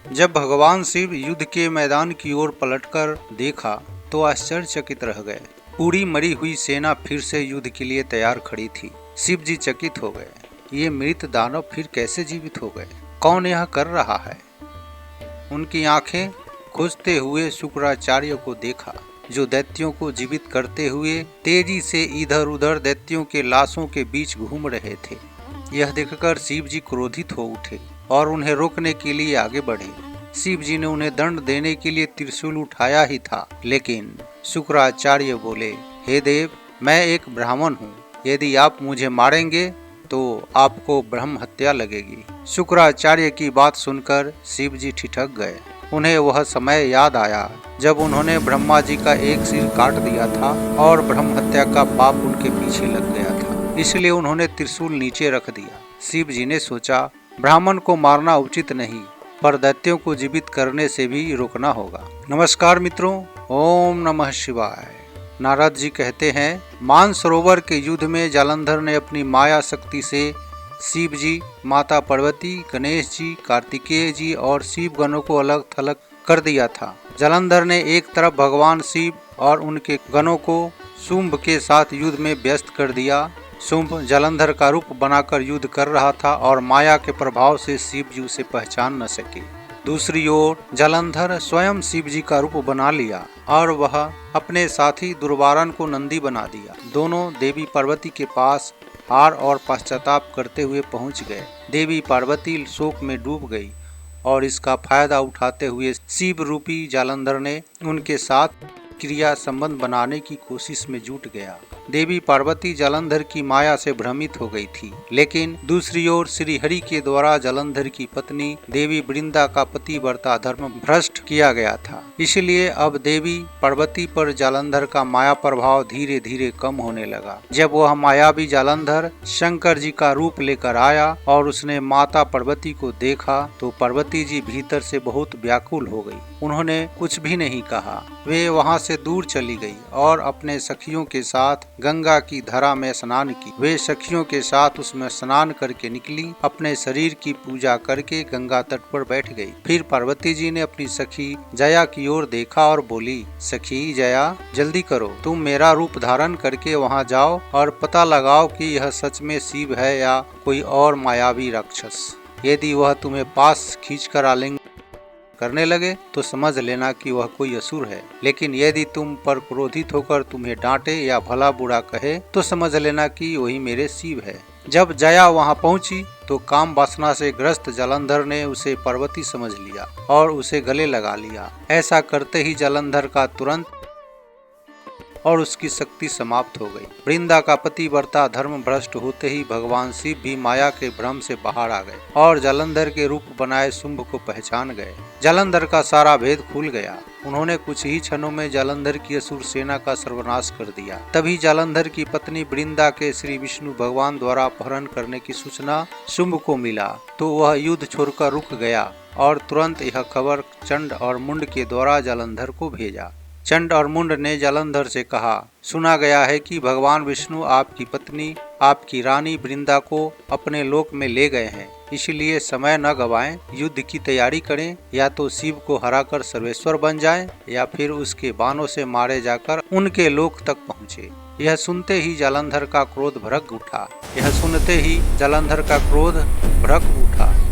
जब भगवान शिव युद्ध के मैदान की ओर पलटकर देखा तो आश्चर्यचकित रह गए। पूरी मरी हुई सेना फिर से युद्ध के लिए तैयार खड़ी थी। शिव जी चकित हो गए। ये मृत दानव फिर कैसे जीवित हो गए? कौन यह कर रहा है? उनकी आंखें खोजते हुए शुक्राचार्य को देखा, जो दैत्यों को जीवित करते हुए तेजी से इधर उधर दैत्यों के लाशों के बीच घूम रहे थे। यह देखकर शिव जी क्रोधित हो उठे और उन्हें रोकने के लिए आगे बढ़े। शिव जी ने उन्हें दंड देने के लिए त्रिशूल उठाया ही था, लेकिन शुक्राचार्य बोले, हे देव, मैं एक ब्राह्मण हूँ। यदि आप मुझे मारेंगे तो आपको ब्रह्म हत्या लगेगी। शुक्राचार्य की बात सुनकर शिव जी ठिठक गए। उन्हें वह समय याद आया जब उन्होंने ब्रह्मा जी का एक सिर काट दिया था और ब्रह्म हत्या का पाप उनके पीछे लग गया था। इसलिए उन्होंने त्रिशूल नीचे रख दिया। शिव जी ने सोचा, ब्राह्मण को मारना उचित नहीं, पर दैत्यों को जीवित करने से भी रोकना होगा। नमस्कार मित्रों, ओम नमः शिवाय। नारद जी कहते हैं, मानसरोवर के युद्ध में जालंधर ने अपनी माया शक्ति से शिव जी, माता पार्वती, गणेश जी, कार्तिकेय जी और शिव गणों को अलग थलग कर दिया था। जालंधर ने एक तरफ भगवान शिव और उनके गणों को शुंभ के साथ युद्ध में व्यस्त कर दिया। शुंभ जालंधर का रूप बनाकर युद्ध कर रहा था और माया के प्रभाव से शिव जी उसे पहचान न सके। दूसरी ओर जालंधर स्वयं शिव जी का रूप बना लिया और वह अपने साथी दुर्वारन को नंदी बना दिया। दोनों देवी पार्वती के पास हार और पश्चाताप करते हुए पहुंच गए। देवी पार्वती शोक में डूब गई और इसका फायदा उठाते हुए शिव रूपी जालंधर ने उनके साथ क्रिया संबंध बनाने की कोशिश में जुट गया। देवी पार्वती जालंधर की माया से भ्रमित हो गई थी, लेकिन दूसरी ओर श्री हरि के द्वारा जालंधर की पत्नी देवी वृंदा का पतिव्रता धर्म भ्रष्ट किया गया था। इसलिए अब देवी पार्वती पर जालंधर का माया प्रभाव धीरे धीरे कम होने लगा। जब वह मायावी जालंधर शंकर जी का रूप लेकर आया और उसने माता पार्वती को देखा तो पार्वती जी भीतर से बहुत व्याकुल हो गई। उन्होंने कुछ भी नहीं कहा। वे वहां से दूर चली गई और अपने सखियों के साथ गंगा की धारा में स्नान की। वे सखियों के साथ उसमें स्नान करके निकली, अपने शरीर की पूजा करके गंगा तट पर बैठ गई। फिर पार्वती जी ने अपनी सखी जया की ओर देखा और बोली, सखी जया, जल्दी करो, तुम मेरा रूप धारण करके वहां जाओ और पता लगाओ कि यह सच में शिव है या कोई और मायावी राक्षस। यदि वह तुम्हें पास खींचकर आलिंगन करने लगे तो समझ लेना कि वह कोई असुर है, लेकिन यदि तुम पर क्रोधित होकर तुम्हें डांटे या भला बुरा कहे तो समझ लेना कि वही मेरे शिव है। जब जया वहां पहुंची तो काम वासना से ग्रस्त जालंधर ने उसे पार्वती समझ लिया और उसे गले लगा लिया। ऐसा करते ही जालंधर का तुरंत और उसकी शक्ति समाप्त हो गई। वृंदा का पतिव्रता धर्म भ्रष्ट होते ही भगवान शिव भी माया के भ्रम से बाहर आ गए और जालंधर के रूप बनाए शुंभ को पहचान गए। जालंधर का सारा भेद खुल गया। उन्होंने कुछ ही क्षणों में जालंधर की असुर सेना का सर्वनाश कर दिया। तभी जालंधर की पत्नी वृंदा के श्री विष्णु भगवान द्वारा अपहरण करने की सूचना शुंभ को मिला तो वह युद्ध छोड़कर रुक गया और तुरंत यह खबर चंड और मुंड के द्वारा जालंधर को भेजा। चंड और मुंड ने जालंधर से कहा, सुना गया है कि भगवान विष्णु आपकी पत्नी, आपकी रानी वृंदा को अपने लोक में ले गए हैं, इसलिए समय न गवाएं, युद्ध की तैयारी करें। या तो शिव को हराकर सर्वेश्वर बन जाएं या फिर उसके बाणों से मारे जाकर उनके लोक तक पहुँचे। यह सुनते ही जालंधर का क्रोध भड़क उठा।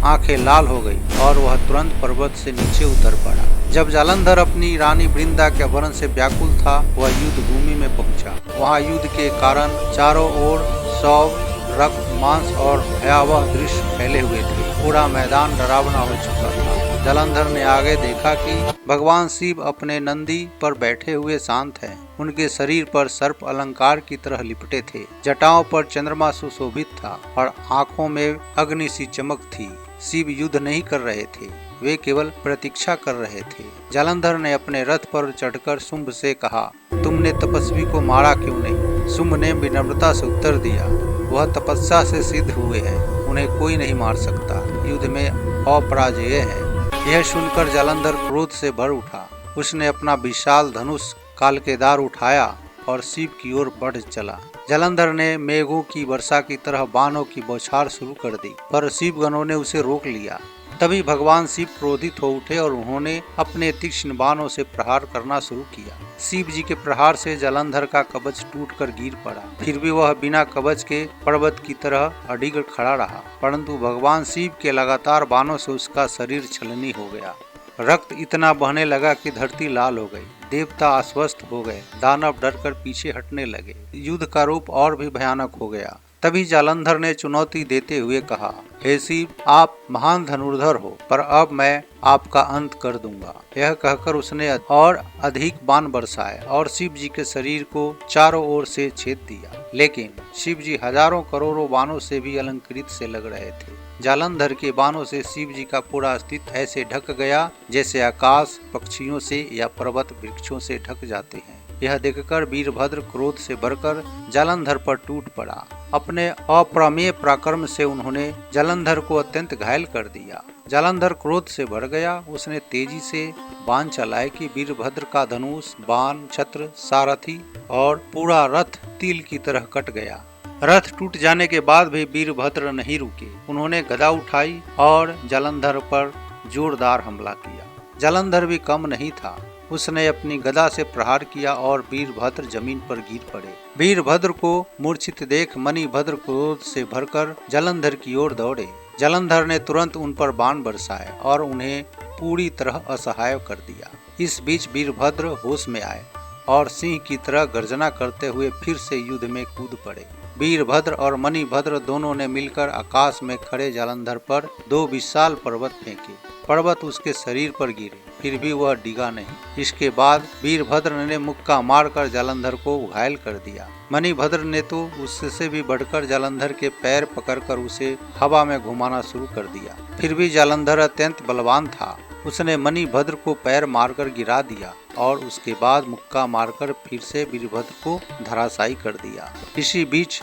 आंखें लाल हो गई और वह तुरंत पर्वत से नीचे उतर पड़ा। जब जालंधर अपनी रानी वृंदा के अपहरण से व्याकुल था, वह युद्ध भूमि में पहुंचा। वहां युद्ध के कारण चारों ओर शव, रक्त, मांस और भयावह दृश्य फैले हुए थे। पूरा मैदान डरावना हो चुका था। जालंधर ने आगे देखा कि भगवान शिव अपने नंदी पर बैठे हुए शांत हैं। उनके शरीर पर सर्प अलंकार की तरह लिपटे थे। जटाओं पर चंद्रमा सुशोभित था और आंखों में अग्नि सी चमक थी। शिव युद्ध नहीं कर रहे थे, वे केवल प्रतीक्षा कर रहे थे। जालंधर ने अपने रथ पर चढ़कर शुंभ से कहा, तुमने तपस्वी को मारा क्यों नहीं? शुंभ ने विनम्रता से उत्तर दिया, वह तपस्या से सिद्ध हुए हैं, उन्हें कोई नहीं मार सकता, युद्ध में अपराजेय है। यह सुनकर जालंधर क्रोध से भर उठा। उसने अपना विशाल धनुष कालकेदार उठाया और शिव की ओर बढ़ चला। जालंधर ने मेघों की वर्षा की तरह बाणों की बौछार शुरू कर दी, पर शिव गणों ने उसे रोक लिया। तभी भगवान शिव क्रोधित हो उठे और उन्होंने अपने तीक्ष्ण बाणों से प्रहार करना शुरू किया। शिव जी के प्रहार से जालंधर का कवच टूटकर गिर पड़ा। फिर भी वह बिना कवच के पर्वत की तरह अडिग खड़ा रहा, परंतु भगवान शिव के लगातार बाणों से उसका शरीर छलनी हो गया। रक्त इतना बहने लगा कि धरती लाल हो गई। देवता अस्वस्थ हो गए। दानव डरकर पीछे हटने लगे। युद्ध का रूप और भी भयानक हो गया। तभी जालंधर ने चुनौती देते हुए कहा, हे शिव, आप महान धनुर्धर हो, पर अब मैं आपका अंत कर दूंगा। यह कहकर उसने और अधिक बाण बरसाए और शिव जी के शरीर को चारों ओर से छेद दिया। लेकिन शिव जी हजारों करोड़ों बाणों से भी अलंकृत से लग रहे थे। जालंधर के बाणों से शिव जी का पूरा अस्तित्व ऐसे ढक गया जैसे आकाश पक्षियों से या पर्वत वृक्षों से ढक जाते हैं। यह देखकर वीरभद्र क्रोध से भरकर जालंधर पर टूट पड़ा। अपने अप्रमेय पराक्रम से उन्होंने जालंधर को अत्यंत घायल कर दिया। जालंधर क्रोध से भर गया। उसने तेजी से बाण चलाए कि वीरभद्र का धनुष, बाण, छत्र, सारथी और पूरा रथ तिल की तरह कट गया। रथ टूट जाने के बाद भी वीरभद्र नहीं रुके। उन्होंने गदा उठाई और जालंधर पर जोरदार हमला किया। जालंधर भी कम नहीं था। उसने अपनी गदा से प्रहार किया और वीरभद्र जमीन पर गिर पड़े। वीरभद्र को मूर्छित देख मणिभद्र क्रोध से भरकर जालंधर की ओर दौड़े। जालंधर ने तुरंत उन पर बाण बरसाए और उन्हें पूरी तरह असहाय कर दिया। इस बीच वीरभद्र होश में आए और सिंह की तरह गर्जना करते हुए फिर से युद्ध में कूद पड़े। वीरभद्र और मणिभद्र दोनों ने मिलकर आकाश में खड़े जालंधर पर 2 विशाल पर्वत फेंके। पर्वत उसके शरीर पर गिरे, फिर भी वह डिगा नहीं। इसके बाद वीरभद्र ने मुक्का मारकर जालंधर को घायल कर दिया। मणिभद्र ने तो उससे भी बढ़कर जालंधर के पैर पकड़कर उसे हवा में घुमाना शुरू कर दिया। फिर भी जालंधर अत्यंत बलवान था। उसने मणिभद्र को पैर मारकर गिरा दिया और उसके बाद मुक्का मारकर फिर से वीरभद्र को धराशायी कर दिया। इसी बीच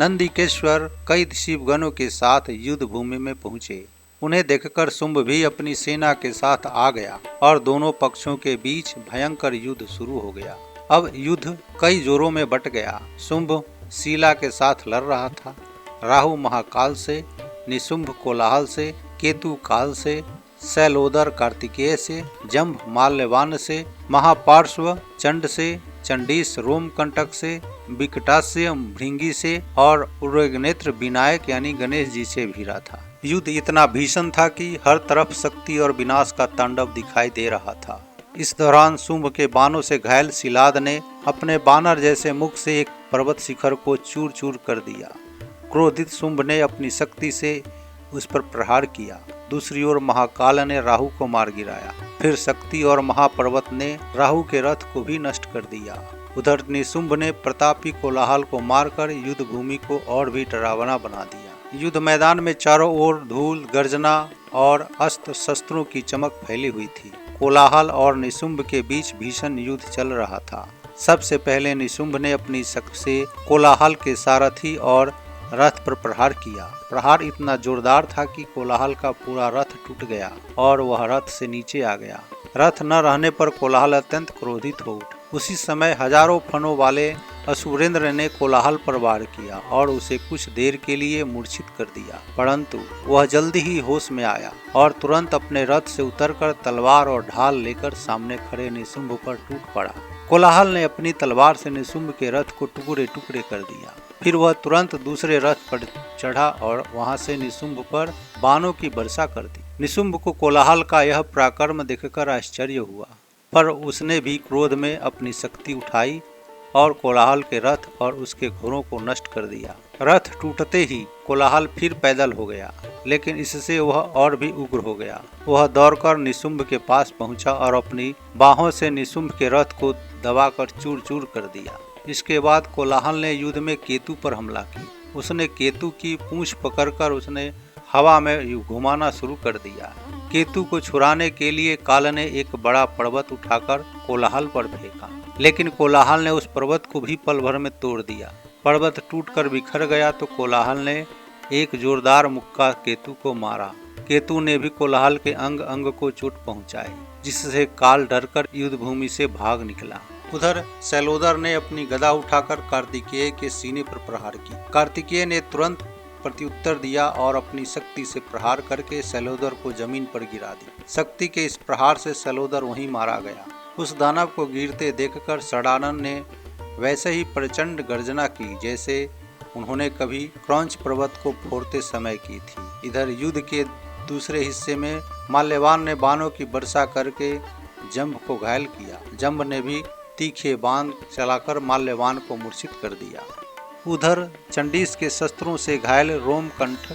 नंदिकेश्वर कई शिवगणों के साथ युद्ध भूमि में पहुँचे। उन्हें देखकर शुंभ भी अपनी सेना के साथ आ गया और दोनों पक्षों के बीच भयंकर युद्ध शुरू हो गया। अब युद्ध कई जोरों में बट गया। शुंभ शीला के साथ लड़ रहा था, राहु महाकाल से, निशुंभ कोलाहल से, केतु काल से, शैलोदर कार्तिकेय से, जंभ माल्यवान से, महापार्श्व चंड से, चंडीस रोमकंटक से, विकटास्य भृंगी से और उर्वनेत्र विनायक यानी गणेश जी से भिड़ा था। युद्ध इतना भीषण था कि हर तरफ शक्ति और विनाश का तांडव दिखाई दे रहा था। इस दौरान शुंभ के बाणों से घायल शिलाद ने अपने बानर जैसे मुख से एक पर्वत शिखर को चूर चूर कर दिया। क्रोधित शुंभ ने अपनी शक्ति से उस पर प्रहार किया। दूसरी ओर महाकाल ने राहु को मार गिराया। फिर शक्ति और महापर्वत ने राहु के रथ को भी नष्ट कर दिया। उधर निशुंभ ने प्रतापी कोलाहल को मारकर युद्ध भूमि को और भी डरावना बना दिया। युद्ध मैदान में चारों ओर धूल, गर्जना और अस्त्र शस्त्रों की चमक फैली हुई थी। कोलाहल और निशुंभ के बीच भीषण युद्ध चल रहा था। सबसे पहले निशुंभ ने अपनी शक्ति से कोलाहल के सारथी और रथ पर प्रहार किया। प्रहार इतना जोरदार था कि कोलाहल का पूरा रथ टूट गया और वह रथ से नीचे आ गया। रथ न रहने पर कोलाहल अत्यंत क्रोधित हो उठा। उसी समय हजारों फनों वाले असुरेंद्र ने कोलाहल पर वार किया और उसे कुछ देर के लिए मूर्छित कर दिया, परंतु वह जल्दी ही होश में आया और तुरंत अपने रथ से उतरकर तलवार और ढाल लेकर सामने खड़े निशुंभ पर टूट पड़ा। कोलाहल ने अपनी तलवार से निशुंभ के रथ को टुकड़े टुकड़े कर दिया। फिर वह तुरंत दूसरे रथ पर चढ़ा और वहां से निशुंभ पर बाणों की वर्षा कर दी। निशुंभ को कोलाहल का यह पराक्रम देखकर आश्चर्य हुआ, पर उसने भी क्रोध में अपनी शक्ति उठाई और कोलाहल के रथ और उसके घोड़ों को नष्ट कर दिया। रथ टूटते ही कोलाहल फिर पैदल हो गया, लेकिन इससे वह और भी उग्र हो गया। वह दौड़कर निशुंभ के पास पहुंचा और अपनी बाहों से निशुंभ के रथ को दबाकर चूर चूर कर दिया। इसके बाद कोलाहल ने युद्ध में केतु पर हमला की। उसने केतु की पूंछ पकड़कर उसने हवा में घुमाना शुरू कर दिया। केतु को छुड़ाने के लिए काल ने एक बड़ा पर्वत उठाकर कोलाहल पर फेंका, लेकिन कोलाहल ने उस पर्वत को भी पल भर में तोड़ दिया। पर्वत टूटकर बिखर गया तो कोलाहल ने एक जोरदार मुक्का केतु को मारा। केतु ने भी कोलाहल के अंग अंग को चोट पहुंचाई, जिससे काल डरकर युद्ध भूमि से भाग निकला। उधर शैलोदर ने अपनी गदा उठाकर कार्तिकेय के सीने पर प्रहार किया। कार्तिकेय ने तुरंत प्रत्युत्तर दिया और अपनी शक्ति से प्रहार करके सैलोदर को जमीन पर गिरा दी। शक्ति के इस प्रहार से सैलोदर वहीं मारा गया। उस दानव को गिरते देखकर षडानन ने वैसे ही प्रचंड गर्जना की जैसे उन्होंने कभी क्रौंच पर्वत को फोड़ते समय की थी। इधर युद्ध के दूसरे हिस्से में माल्यवान ने बाणों की वर्षा करके जंभ को घायल किया। जंभ ने भी तीखे बाण चलाकर माल्यवान को मूर्छित कर दिया। उधर चंडीस के शस्त्रों से घायल रोमकंठ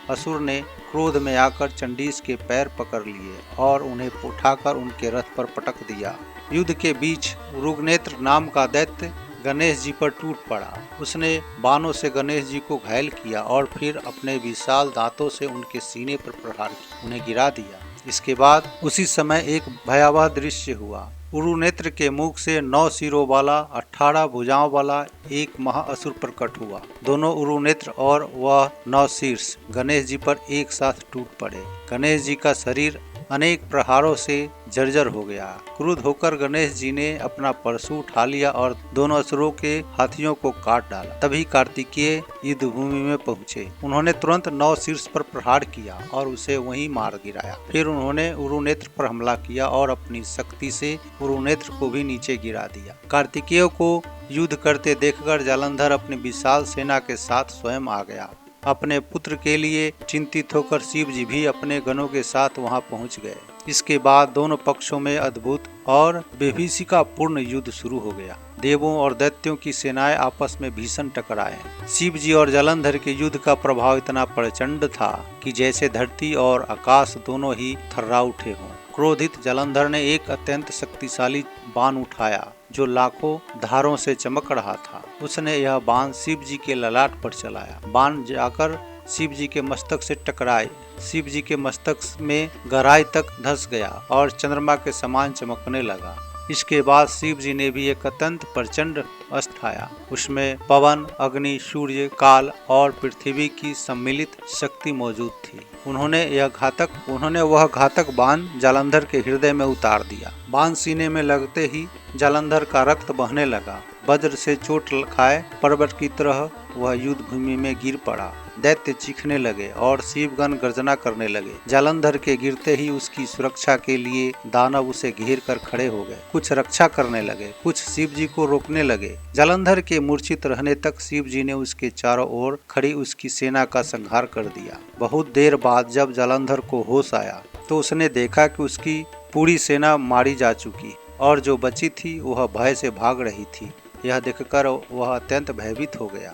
असुर ने क्रोध में आकर चंडीस के पैर पकड़ लिए और उन्हें उठाकर उनके रथ पर पटक दिया। युद्ध के बीच रुगनेत्र नाम का दैत्य गणेश जी पर टूट पड़ा। उसने बाणों से गणेश जी को घायल किया और फिर अपने विशाल दांतों से उनके सीने पर प्रहार किया, उन्हें गिरा दिया। इसके बाद उसी समय एक भयावह दृश्य हुआ। उरुनेत्र के मुख से 9 सिरों वाला 18 भुजाओं वाला एक महाअसुर प्रकट हुआ। दोनों उरुनेत्र और वह 9 शीर्ष गणेश जी पर एक साथ टूट पड़े। गणेश जी का शरीर अनेक प्रहारों से जर्जर हो गया। क्रुद्ध होकर गणेश जी ने अपना परशु उठा लिया और दोनों असुरों के हाथियों को काट डाला। तभी कार्तिकेय युद्ध भूमि में पहुँचे। उन्होंने तुरंत 9 शीर्ष पर प्रहार किया और उसे वहीं मार गिराया। फिर उन्होंने उरुनेत्र पर हमला किया और अपनी शक्ति से उरुनेत्र को भी नीचे गिरा दिया। कार्तिकेय को युद्ध करते देखकर जालंधर अपनी विशाल सेना के साथ स्वयं आ गया। अपने पुत्र के लिए चिंतित होकर शिव जी भी अपने गणों के साथ वहां पहुंच गए। इसके बाद दोनों पक्षों में अद्भुत और विभीषिकापूर्ण युद्ध शुरू हो गया। देवों और दैत्यों की सेनाएं आपस में भीषण टकराए। शिव जी और जालंधर के युद्ध का प्रभाव इतना प्रचंड था कि जैसे धरती और आकाश दोनों ही थर्रा उठे हों। क्रोधित जालंधर ने एक अत्यंत शक्तिशाली बाण उठाया जो लाखों धारों से चमक रहा था। उसने यह बाण शिव जी के ललाट पर चलाया। बाण जाकर शिव जी के मस्तक से टकराए। शिव जी के मस्तक में गहराई तक धंस गया और चंद्रमा के समान चमकने लगा। इसके बाद शिव जी ने भी एक अत्यंत प्रचंड अस्त्र उठाया। उसमें पवन, अग्नि, सूर्य, काल और पृथ्वी की सम्मिलित शक्ति मौजूद थी। उन्होंने वह घातक बाण जालंधर के हृदय में उतार दिया। बाण सीने में लगते ही जालंधर का रक्त बहने लगा। वज्र से चोट खाए पर्वत की तरह वह युद्ध भूमि में गिर पड़ा। दैत्य चीखने लगे और शिवगण गर्जना करने लगे। जालंधर के गिरते ही उसकी सुरक्षा के लिए दानव उसे घेर कर खड़े हो गए। कुछ रक्षा करने लगे, कुछ शिव जी को रोकने लगे। जालंधर के मूर्छित रहने तक शिव जी ने उसके चारों ओर खड़ी उसकी सेना का संहार कर दिया। बहुत देर बाद जब जालंधर को होश आया तो उसने देखा कि उसकी पूरी सेना मारी जा चुकी और जो बची थी वह भय से भाग रही थी। यह देखकर वह अत्यंत भयभीत हो गया।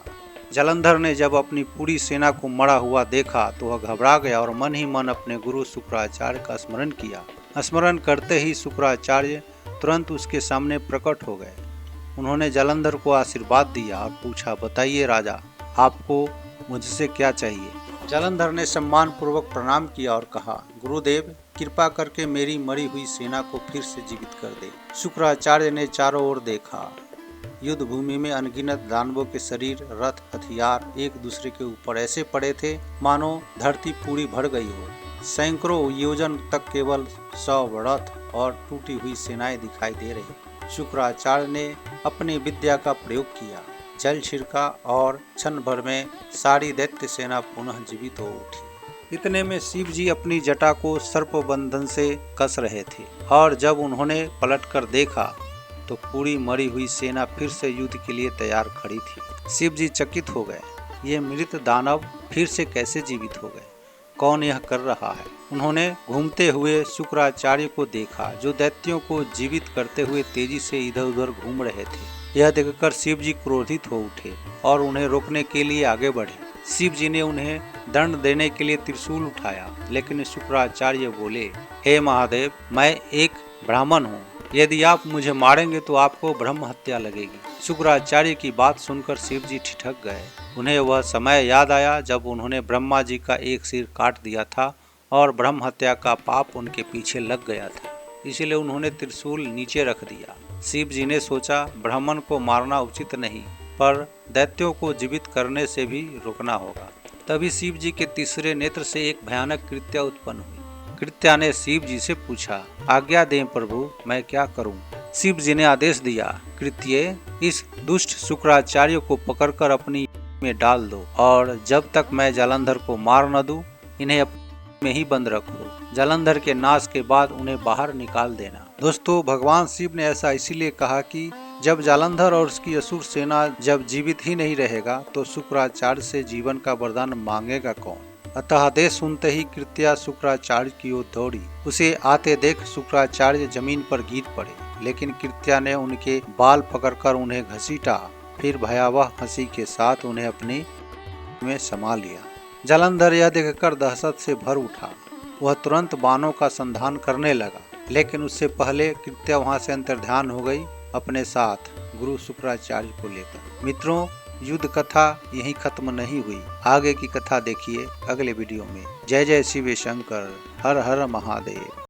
जालंधर ने जब अपनी पूरी सेना को मरा हुआ देखा तो वह घबरा गया और मन ही मन अपने गुरु शुक्राचार्य का स्मरण किया। स्मरण करते ही शुक्राचार्य तुरंत उसके सामने प्रकट हो गए। उन्होंने जालंधर को आशीर्वाद दिया और पूछा, बताइए राजा, आपको मुझसे क्या चाहिए? जालंधर ने सम्मान पूर्वक प्रणाम किया और कहा, गुरुदेव, कृपा करके मेरी मरी हुई सेना को फिर से जीवित कर दे। शुक्राचार्य ने चारों ओर देखा। युद्ध भूमि में अनगिनत दानवों के शरीर, रथ, हथियार एक दूसरे के ऊपर ऐसे पड़े थे मानो धरती पूरी भर गई हो। सैकड़ों योजन तक केवल 100 रथ और टूटी हुई सेनाएं दिखाई दे रही। शुक्राचार्य ने अपनी विद्या का प्रयोग किया, जल छिड़का और क्षण भर में सारी दैत्य सेना पुनः जीवित हो उठी। इतने में शिव जी अपनी जटा को सर्प बंधन से कस रहे थे और जब उन्होंने पलटकर देखा तो पूरी मरी हुई सेना फिर से युद्ध के लिए तैयार खड़ी थी। शिव जी चकित हो गए। ये मृत दानव फिर से कैसे जीवित हो गए? कौन यह कर रहा है? उन्होंने घूमते हुए शुक्राचार्य को देखा जो दैत्यों को जीवित करते हुए तेजी से इधर उधर घूम रहे थे। यह देखकर शिव जी क्रोधित हो उठे और उन्हें रोकने के लिए आगे बढ़े। शिव जी ने उन्हें दंड देने के लिए त्रिशूल उठाया, लेकिन शुक्राचार्य बोले, हे महादेव, मैं एक ब्राह्मण हूँ। यदि आप मुझे मारेंगे तो आपको ब्रह्म हत्या लगेगी। शुक्राचार्य की बात सुनकर शिव जी ठिठक गए। उन्हें वह समय याद आया जब उन्होंने ब्रह्मा जी का एक सिर काट दिया था और ब्रह्म हत्या का पाप उनके पीछे लग गया था। इसलिए उन्होंने त्रिशूल नीचे रख दिया। शिव जी ने सोचा, ब्राह्मण को मारना उचित नहीं, पर दैत्यों को जीवित करने से भी रोकना होगा। तभी शिव जी के तीसरे नेत्र से एक भयानक कृत्या उत्पन्न हुई। कृत्या ने शिव जी से पूछा, आज्ञा दें प्रभु, मैं क्या करूं? शिव जी ने आदेश दिया, कृत्य, इस दुष्ट शुक्राचार्य को पकड़कर अपनी में डाल दो और जब तक मैं जालंधर को मार न दूं, इन्हें अपने में ही बंद रखो। जालंधर के नाश के बाद उन्हें बाहर निकाल देना। दोस्तों, भगवान शिव ने ऐसा इसीलिए कहा कि जब जालंधर और उसकी असुर सेना जब जीवित ही नहीं रहेगा तो शुक्राचार्य से जीवन का वरदान मांगेगा कौन। अतः आदेश सुनते ही कृत्या शुक्राचार्य की ओर दौड़ी। उसे आते देख शुक्राचार्य जमीन पर गिर पड़े, लेकिन कृत्या ने उनके बाल पकड़कर उन्हें घसीटा, फिर भयावह हंसी के साथ उन्हें अपने में समा लिया। जालंधर यह देखकर दहशत से भर उठा। वह तुरंत बाणों का संधान करने लगा, लेकिन उससे पहले कृत्या वहां से अंतर्ध्यान हो गई, अपने साथ गुरु शुक्राचार्य को लेकर। मित्रों, युद्ध कथा यहीं खत्म नहीं हुई। आगे की कथा देखिए अगले वीडियो में। जय जय शिव शंकर, हर हर महादेव।